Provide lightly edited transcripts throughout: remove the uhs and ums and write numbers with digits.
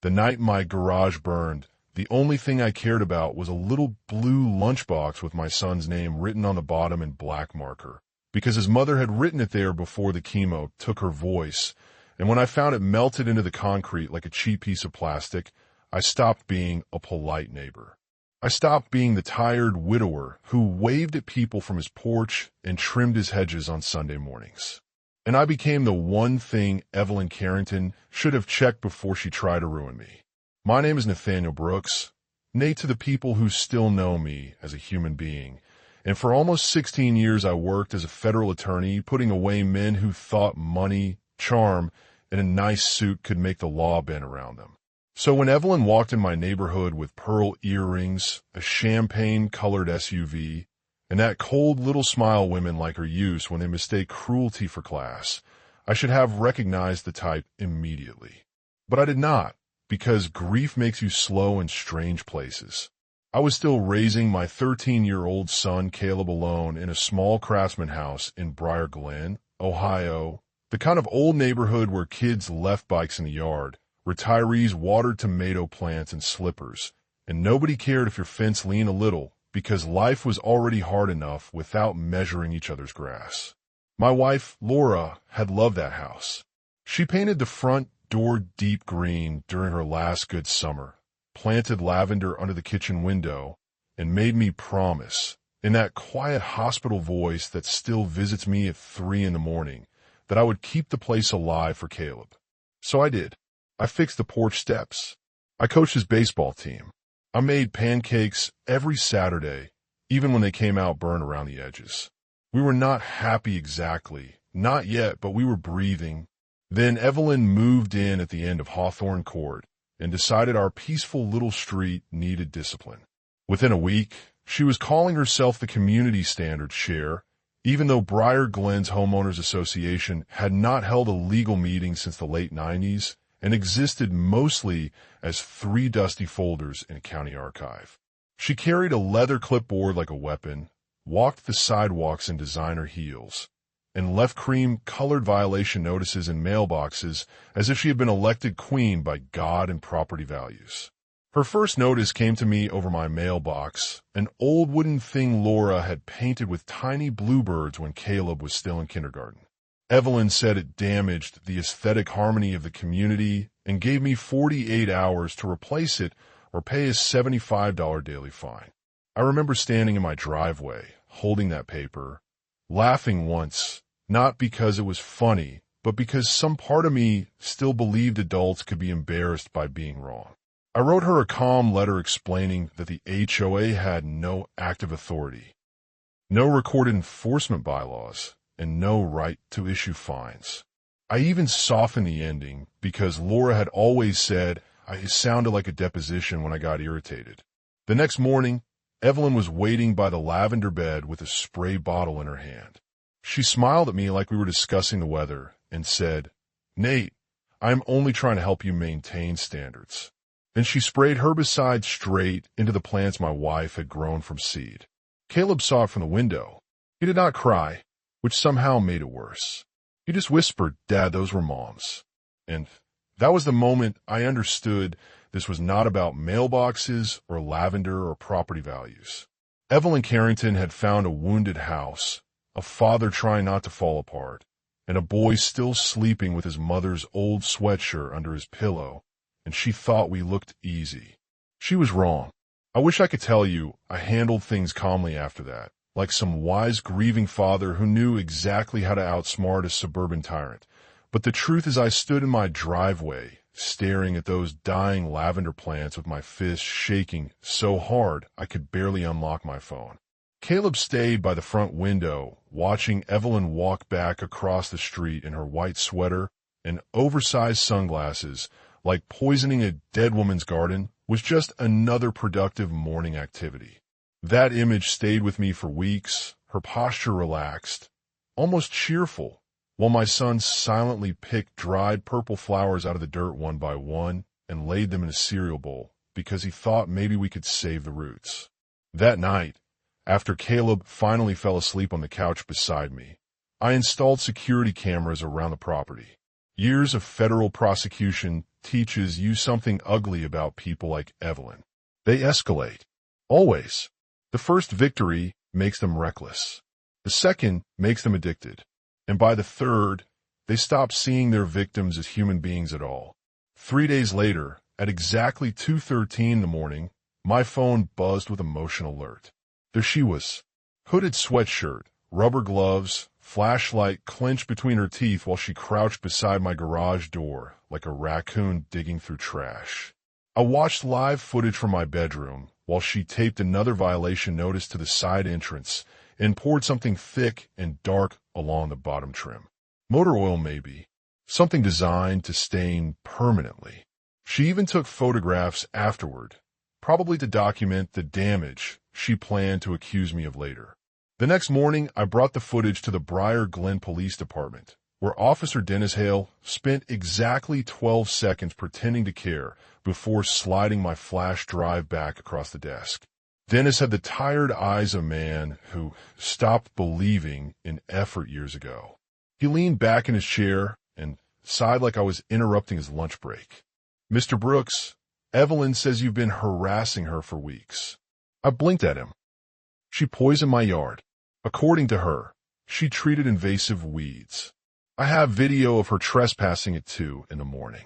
The night my garage burned, the only thing I cared about was a little blue lunchbox with my son's name written on the bottom in black marker, because his mother had written it there before the chemo took her voice, and when I found it melted into the concrete like a cheap piece of plastic, I stopped being a polite neighbor. I stopped being the tired widower who waved at people from his porch and trimmed his hedges on Sunday mornings. And I became the one thing Evelyn Carrington should have checked before she tried to ruin me. My name is Nathaniel Brooks, Nate to the people who still know me as a human being, and for almost 16 years I worked as a federal attorney putting away men who thought money, charm, and a nice suit could make the law bend around them. So when Evelyn walked in my neighborhood with pearl earrings, a champagne-colored SUV, and that cold little smile women like her use when they mistake cruelty for class, I should have recognized the type immediately. But I did not, because grief makes you slow in strange places. I was still raising my 13-year-old son Caleb alone in a small craftsman house in Briar Glen, Ohio, the kind of old neighborhood where kids left bikes in the yard, retirees watered tomato plants and slippers, and nobody cared if your fence leaned a little because life was already hard enough without measuring each other's grass. My wife, Laura, had loved that house. She painted the front door deep green during her last good summer, planted lavender under the kitchen window, and made me promise, in that quiet hospital voice that still visits me at 3 a.m, that I would keep the place alive for Caleb. So I did. I fixed the porch steps. I coached his baseball team. I made pancakes every Saturday, even when they came out burned around the edges. We were not happy exactly, not yet, but we were breathing. Then Evelyn moved in at the end of Hawthorne Court and decided our peaceful little street needed discipline. Within a week, she was calling herself the community standards chair, even though Briar Glen's Homeowners Association had not held a legal meeting since the late 90s and existed mostly as 3 dusty folders in a county archive. She carried a leather clipboard like a weapon, walked the sidewalks in designer heels, and left cream-colored violation notices in mailboxes as if she had been elected queen by God and property values. Her first notice came to me over my mailbox, an old wooden thing Laura had painted with tiny bluebirds when Caleb was still in kindergarten. Evelyn said it damaged the aesthetic harmony of the community and gave me 48 hours to replace it or pay a $75 daily fine. I remember standing in my driveway, holding that paper, laughing once, not because it was funny, but because some part of me still believed adults could be embarrassed by being wrong. I wrote her a calm letter explaining that the HOA had no active authority, no recorded enforcement bylaws, and no right to issue fines. I even softened the ending because Laura had always said I sounded like a deposition when I got irritated. The next morning, Evelyn was waiting by the lavender bed with a spray bottle in her hand. She smiled at me like we were discussing the weather and said, "Nate, I'm only trying to help you maintain standards." Then she sprayed herbicide straight into the plants my wife had grown from seed. Caleb saw it from the window. He did not cry, which somehow made it worse. He just whispered, "Dad, those were Mom's." And that was the moment I understood this was not about mailboxes or lavender or property values. Evelyn Carrington had found a wounded house, a father trying not to fall apart, and a boy still sleeping with his mother's old sweatshirt under his pillow, and she thought we looked easy. She was wrong. I wish I could tell you I handled things calmly after that, like some wise grieving father who knew exactly how to outsmart a suburban tyrant. But the truth is I stood in my driveway, staring at those dying lavender plants with my fists shaking so hard I could barely unlock my phone. Caleb stayed by the front window, watching Evelyn walk back across the street in her white sweater and oversized sunglasses, like poisoning a dead woman's garden was just another productive morning activity. That image stayed with me for weeks, her posture relaxed, almost cheerful, while my son silently picked dried purple flowers out of the dirt one by one and laid them in a cereal bowl because he thought maybe we could save the roots. That night, after Caleb finally fell asleep on the couch beside me, I installed security cameras around the property. Years of federal prosecution teaches you something ugly about people like Evelyn. They escalate. Always. The first victory makes them reckless. The second makes them addicted. And by the third, they stop seeing their victims as human beings at all. 3 days later, at exactly 2:13 in the morning, my phone buzzed with a motion alert. There she was. Hooded sweatshirt, rubber gloves, flashlight clenched between her teeth while she crouched beside my garage door like a raccoon digging through trash. I watched live footage from my bedroom while she taped another violation notice to the side entrance and poured something thick and dark along the bottom trim. Motor oil maybe. Something designed to stain permanently. She even took photographs afterward, probably to document the damage she planned to accuse me of later. The next morning, I brought the footage to the Briar Glen Police Department, where Officer Dennis Hale spent exactly 12 seconds pretending to care before sliding my flash drive back across the desk. Dennis had the tired eyes of a man who stopped believing in effort years ago. He leaned back in his chair and sighed like I was interrupting his lunch break. "Mr. Brooks, Evelyn says you've been harassing her for weeks." I blinked at him. "She poisoned my yard. According to her, she treated invasive weeds. I have video of her trespassing at 2 in the morning."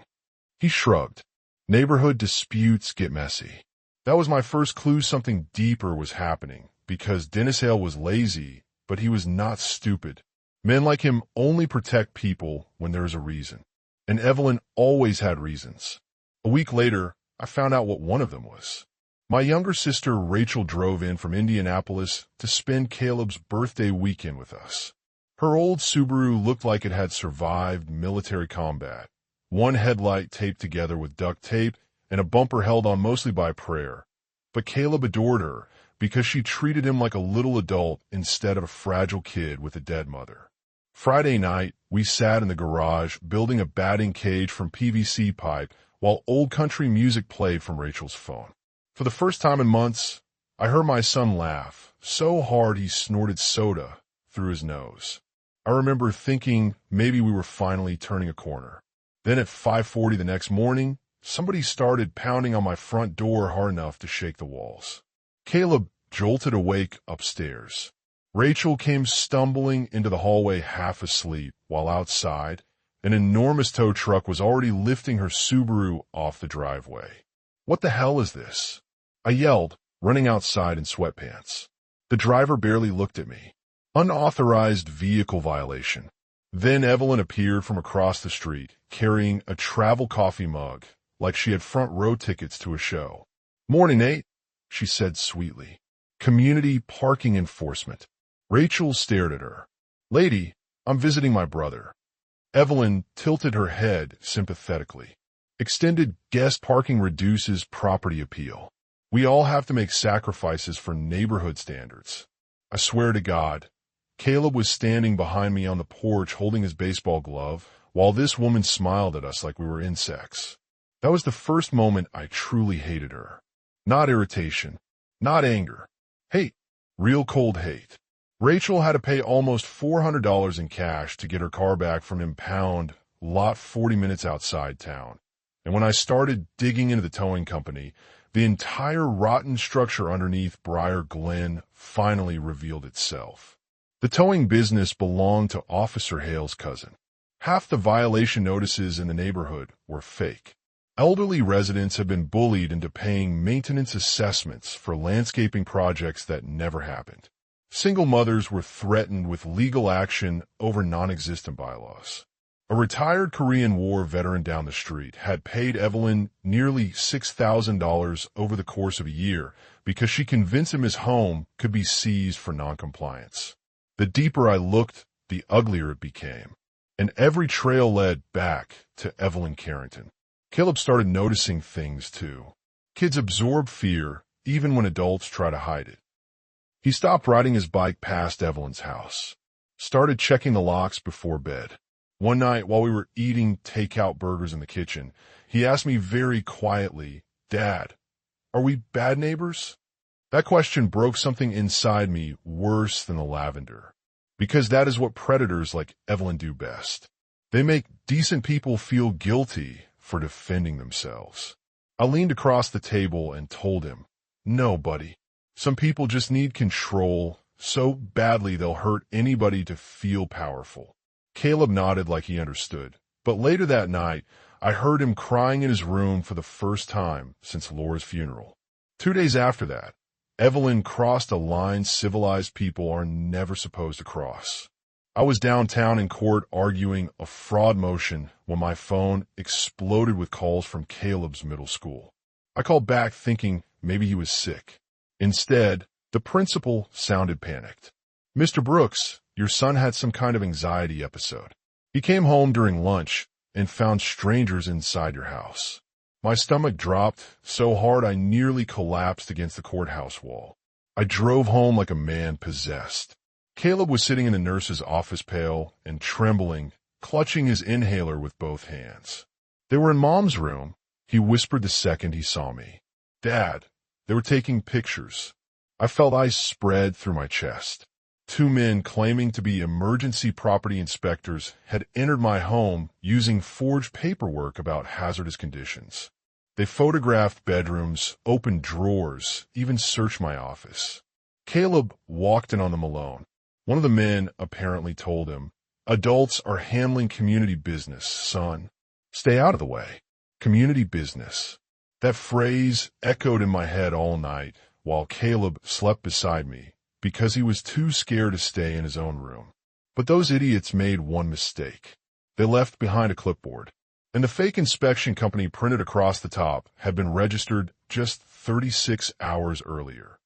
He shrugged. Neighborhood disputes get messy. That was my first clue something deeper was happening, because Dennis Hale was lazy, but he was not stupid. Men like him only protect people when there is a reason. And Evelyn always had reasons. A week later, I found out what one of them was. My younger sister Rachel drove in from Indianapolis to spend Caleb's birthday weekend with us. Her old Subaru looked like it had survived military combat. One headlight taped together with duct tape and a bumper held on mostly by prayer. But Caleb adored her because she treated him like a little adult instead of a fragile kid with a dead mother. Friday night, we sat in the garage building a batting cage from PVC pipe while old country music played from Rachel's phone. For the first time in months, I heard my son laugh so hard he snorted soda through his nose. I remember thinking maybe we were finally turning a corner. Then at 5:40 the next morning, somebody started pounding on my front door hard enough to shake the walls. Caleb jolted awake upstairs. Rachel came stumbling into the hallway half asleep, while outside, an enormous tow truck was already lifting her Subaru off the driveway. "What the hell is this?" I yelled, running outside in sweatpants. The driver barely looked at me. Unauthorized vehicle violation. Then Evelyn appeared from across the street, carrying a travel coffee mug, like she had front row tickets to a show. "Morning, Nate," she said sweetly. "Community parking enforcement." Rachel stared at her. "Lady, I'm visiting my brother." Evelyn tilted her head sympathetically. Extended guest parking reduces property appeal. We all have to make sacrifices for neighborhood standards. I swear to God, Caleb was standing behind me on the porch holding his baseball glove, while this woman smiled at us like we were insects. That was the first moment I truly hated her. Not irritation, not anger. Hate. Real cold hate. Rachel had to pay almost $400 in cash to get her car back from impound lot 40 minutes outside town. And when I started digging into the towing company, the entire rotten structure underneath Briar Glen finally revealed itself. The towing business belonged to Officer Hale's cousin. Half the violation notices in the neighborhood were fake. Elderly residents had been bullied into paying maintenance assessments for landscaping projects that never happened. Single mothers were threatened with legal action over non-existent bylaws. A retired Korean War veteran down the street had paid Evelyn nearly $6,000 over the course of a year because she convinced him his home could be seized for noncompliance. The deeper I looked, the uglier it became, and every trail led back to Evelyn Carrington. Caleb started noticing things too. Kids absorb fear even when adults try to hide it. He stopped riding his bike past Evelyn's house, started checking the locks before bed. One night, while we were eating takeout burgers in the kitchen, he asked me very quietly, "Dad, are we bad neighbors?" That question broke something inside me worse than the lavender, because that is what predators like Evelyn do best. They make decent people feel guilty for defending themselves. I leaned across the table and told him, "No, buddy. Some people just need control so badly they'll hurt anybody to feel powerful." Caleb nodded like he understood, but later that night, I heard him crying in his room for the first time since Laura's funeral. 2 days after that, Evelyn crossed a line civilized people are never supposed to cross. I was downtown in court arguing a fraud motion when my phone exploded with calls from Caleb's middle school. I called back thinking maybe he was sick. Instead, the principal sounded panicked. "Mr. Brooks, your son had some kind of anxiety episode. He came home during lunch and found strangers inside your house." My stomach dropped so hard I nearly collapsed against the courthouse wall. I drove home like a man possessed. Caleb was sitting in the nurse's office pale and trembling, clutching his inhaler with both hands. "They were in Mom's room," he whispered the second he saw me. "Dad, they were taking pictures." I felt ice spread through my chest. 2 men claiming to be emergency property inspectors had entered my home using forged paperwork about hazardous conditions. They photographed bedrooms, opened drawers, even searched my office. Caleb walked in on them alone. One of the men apparently told him, "Adults are handling community business, son. Stay out of the way." Community business. That phrase echoed in my head all night while Caleb slept beside me, because he was too scared to stay in his own room. But those idiots made one mistake. They left behind a clipboard, and the fake inspection company printed across the top had been registered just 36 hours earlier,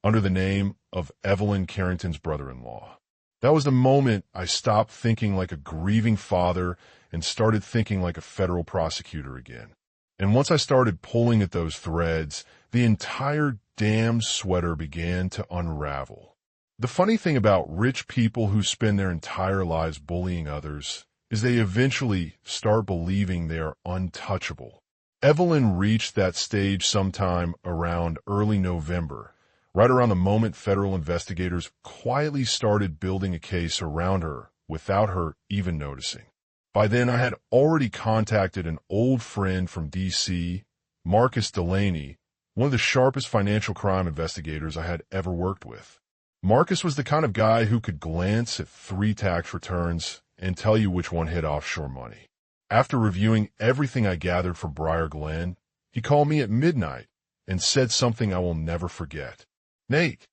under the name of Evelyn Carrington's brother-in-law. That was the moment I stopped thinking like a grieving father and started thinking like a federal prosecutor again. And once I started pulling at those threads, the entire damn sweater began to unravel. The funny thing about rich people who spend their entire lives bullying others is they eventually start believing they are untouchable. Evelyn reached that stage sometime around early November, right around the moment federal investigators quietly started building a case around her without her even noticing. By then, I had already contacted an old friend from D.C., Marcus Delaney, one of the sharpest financial crime investigators I had ever worked with. Marcus was the kind of guy who could glance at 3 tax returns and tell you which one hid offshore money. After reviewing everything I gathered from Briar Glen, he called me at midnight and said something I will never forget. "Nate,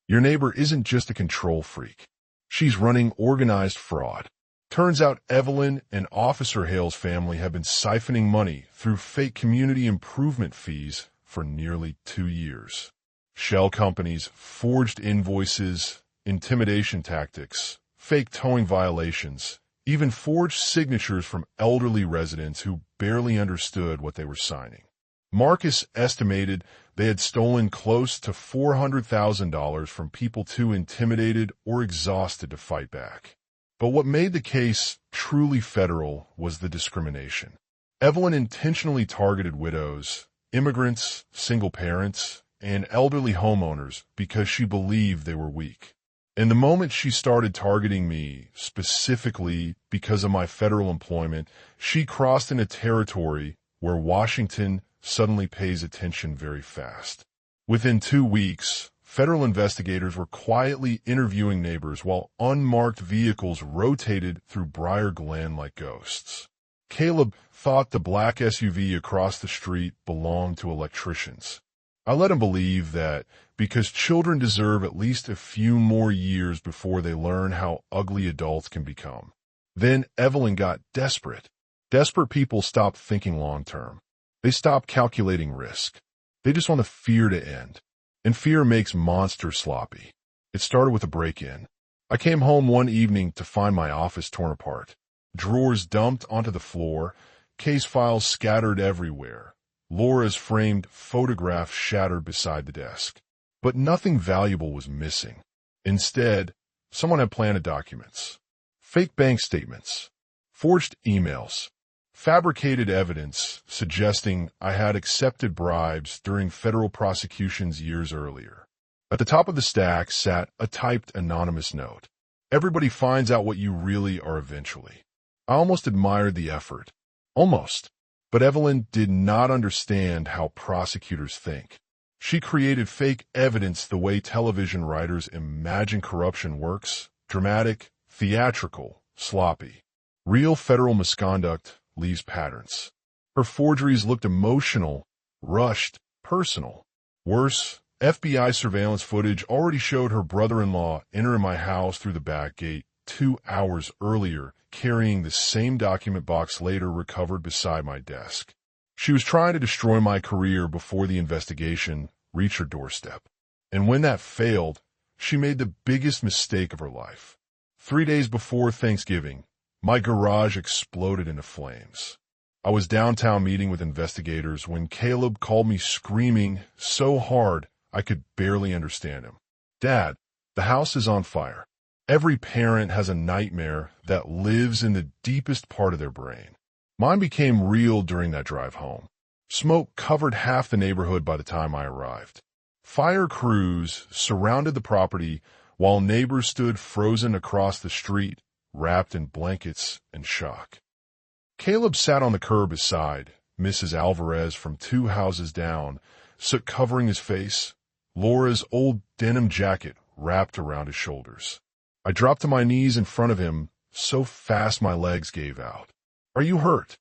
your neighbor isn't just a control freak. She's running organized fraud. Turns out Evelyn and Officer Hale's family have been siphoning money through fake community improvement fees for nearly 2 years. Shell companies, forged invoices, intimidation tactics, fake towing violations, even forged signatures from elderly residents who barely understood what they were signing. Marcus estimated they had stolen close to $400,000 from people too intimidated or exhausted to fight back. But what made the case truly federal was the discrimination. Evelyn intentionally targeted widows, immigrants, single parents, and elderly homeowners because she believed they were weak. And the moment she started targeting me, specifically because of my federal employment, she crossed into territory where Washington suddenly pays attention very fast. Within 2 weeks, federal investigators were quietly interviewing neighbors while unmarked vehicles rotated through Briar Glen like ghosts. Caleb thought the black SUV across the street belonged to electricians. I let him believe that because children deserve at least a few more years before they learn how ugly adults can become. Then Evelyn got desperate. Desperate people stop thinking long-term. They stop calculating risk. They just want the fear to end. And fear makes monsters sloppy. It started with a break-in. I came home one evening to find my office torn apart. Drawers dumped onto the floor, case files scattered everywhere. Laura's framed photograph shattered beside the desk. But nothing valuable was missing. Instead, someone had planted documents. Fake bank statements. Forged emails. Fabricated evidence suggesting I had accepted bribes during federal prosecutions years earlier. At the top of the stack sat a typed anonymous note. Everybody finds out what you really are eventually. I almost admired the effort. Almost. But Evelyn did not understand how prosecutors think. She created fake evidence the way television writers imagine corruption works: dramatic, theatrical, sloppy. Real federal misconduct leaves patterns. Her forgeries looked emotional, rushed, personal. Worse, FBI surveillance footage already showed her brother-in-law enter my house through the back gate 2 hours earlier, carrying the same document box later recovered beside my desk. She was trying to destroy my career before the investigation reached her doorstep. And when that failed, she made the biggest mistake of her life. 3 days before Thanksgiving, my garage exploded into flames. I was downtown meeting with investigators when Caleb called me screaming so hard I could barely understand him. "Dad, the house is on fire." Every parent has a nightmare that lives in the deepest part of their brain. Mine became real during that drive home. Smoke covered half the neighborhood by the time I arrived. Fire crews surrounded the property while neighbors stood frozen across the street, wrapped in blankets and shock. Caleb sat on the curb beside Mrs. Alvarez from 2 houses down, soot covering his face, Laura's old denim jacket wrapped around his shoulders. I dropped to my knees in front of him so fast my legs gave out. "Are you hurt?"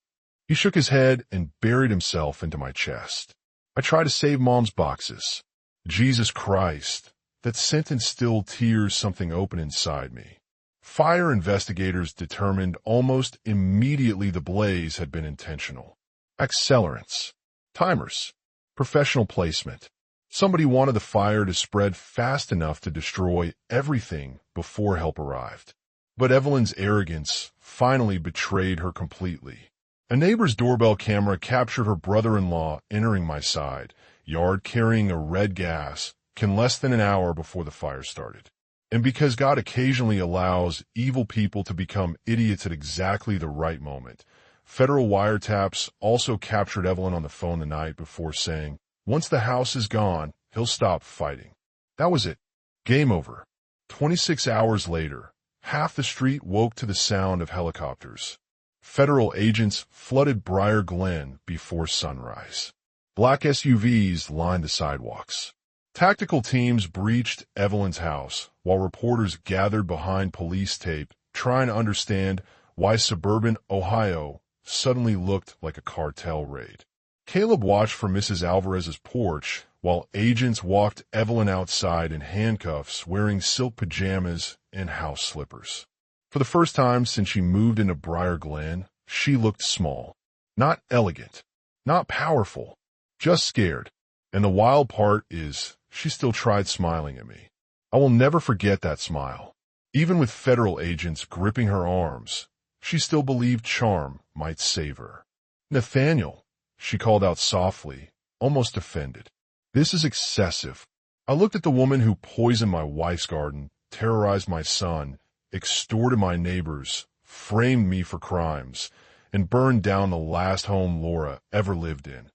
He shook his head and buried himself into my chest. I tried to save Mom's boxes. Jesus Christ, that sentence still tears something open inside me. Fire investigators determined almost immediately the blaze had been intentional. Accelerants, timers, professional placement. Somebody wanted the fire to spread fast enough to destroy everything before help arrived. But Evelyn's arrogance finally betrayed her completely. A neighbor's doorbell camera captured her brother-in-law entering my side yard carrying a red gas can less than an hour before the fire started. And because God occasionally allows evil people to become idiots at exactly the right moment, federal wiretaps also captured Evelyn on the phone the night before saying, "Once the house is gone, he'll stop fighting." That was it. Game over. 26 hours later, half the street woke to the sound of helicopters. Federal agents flooded Briar Glen before sunrise. Black SUVs lined the sidewalks. Tactical teams breached Evelyn's house, while reporters gathered behind police tape trying to understand why suburban Ohio suddenly looked like a cartel raid. Caleb watched from Mrs. Alvarez's porch while agents walked Evelyn outside in handcuffs wearing silk pajamas and house slippers. For the first time since she moved into Briar Glen, she looked small. Not elegant, not powerful, just scared. And the wild part is she still tried smiling at me. I will never forget that smile. Even with federal agents gripping her arms, she still believed charm might save her. "Nathaniel," she called out softly, almost offended. "This is excessive." I looked at the woman who poisoned my wife's garden, terrorized my son, extorted my neighbors, framed me for crimes, and burned down the last home Laura ever lived in.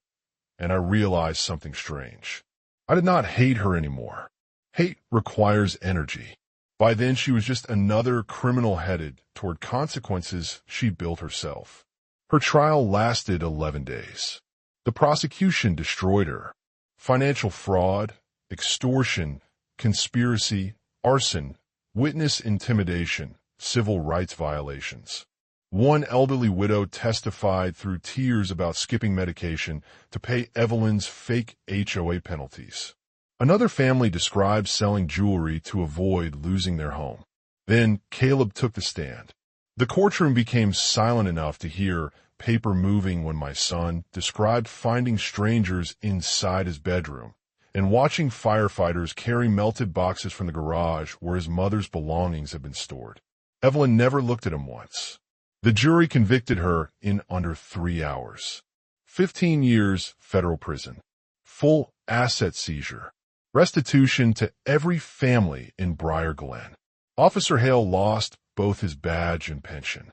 And I realized something strange. I did not hate her anymore. Hate requires energy. By then, she was just another criminal headed toward consequences she built herself. Her trial lasted 11 days. The prosecution destroyed her. Financial fraud, extortion, conspiracy, arson, witness intimidation, civil rights violations. One elderly widow testified through tears about skipping medication to pay Evelyn's fake HOA penalties. Another family described selling jewelry to avoid losing their home. Then Caleb took the stand. The courtroom became silent enough to hear paper moving when my son described finding strangers inside his bedroom and watching firefighters carry melted boxes from the garage where his mother's belongings had been stored. Evelyn never looked at him once. The jury convicted her in under 3 hours. 15 years federal prison. Full asset seizure. Restitution to every family in Briar Glen. Officer Hale lost both his badge and pension.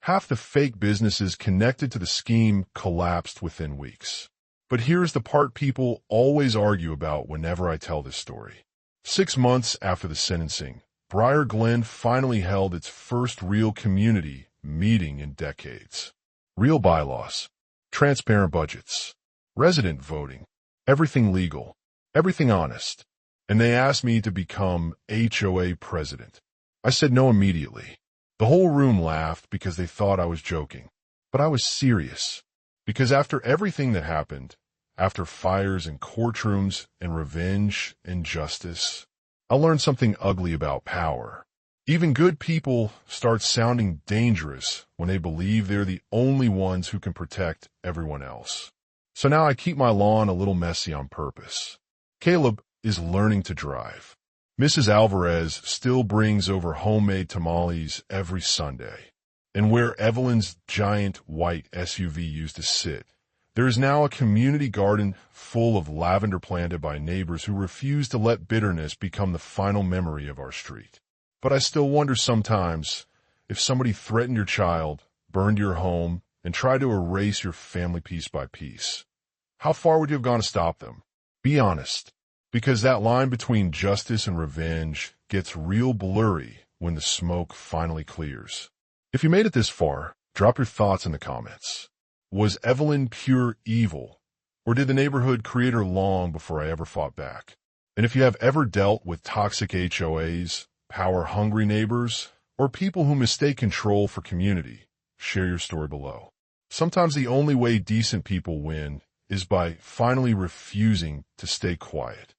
Half the fake businesses connected to the scheme collapsed within weeks. But here's the part people always argue about whenever I tell this story. 6 months after the sentencing, Briar Glen finally held its first real community meeting in decades. Real bylaws, transparent budgets, resident voting, everything legal, everything honest. And they asked me to become HOA president. I said no immediately. The whole room laughed because they thought I was joking. But I was serious. Because after everything that happened, after fires and courtrooms and revenge and justice, I learned something ugly about power. Even good people start sounding dangerous when they believe they're the only ones who can protect everyone else. So now I keep my lawn a little messy on purpose. Caleb is learning to drive. Mrs. Alvarez still brings over homemade tamales every Sunday. And where Evelyn's giant white SUV used to sit, there is now a community garden full of lavender planted by neighbors who refuse to let bitterness become the final memory of our street. But I still wonder sometimes if somebody threatened your child, burned your home, and tried to erase your family piece by piece, how far would you have gone to stop them? Be honest, because that line between justice and revenge gets real blurry when the smoke finally clears. If you made it this far, drop your thoughts in the comments. Was Evelyn pure evil, or did the neighborhood create her long before I ever fought back? And if you have ever dealt with toxic HOAs, power-hungry neighbors, or people who mistake control for community, share your story below. Sometimes the only way decent people win is by finally refusing to stay quiet.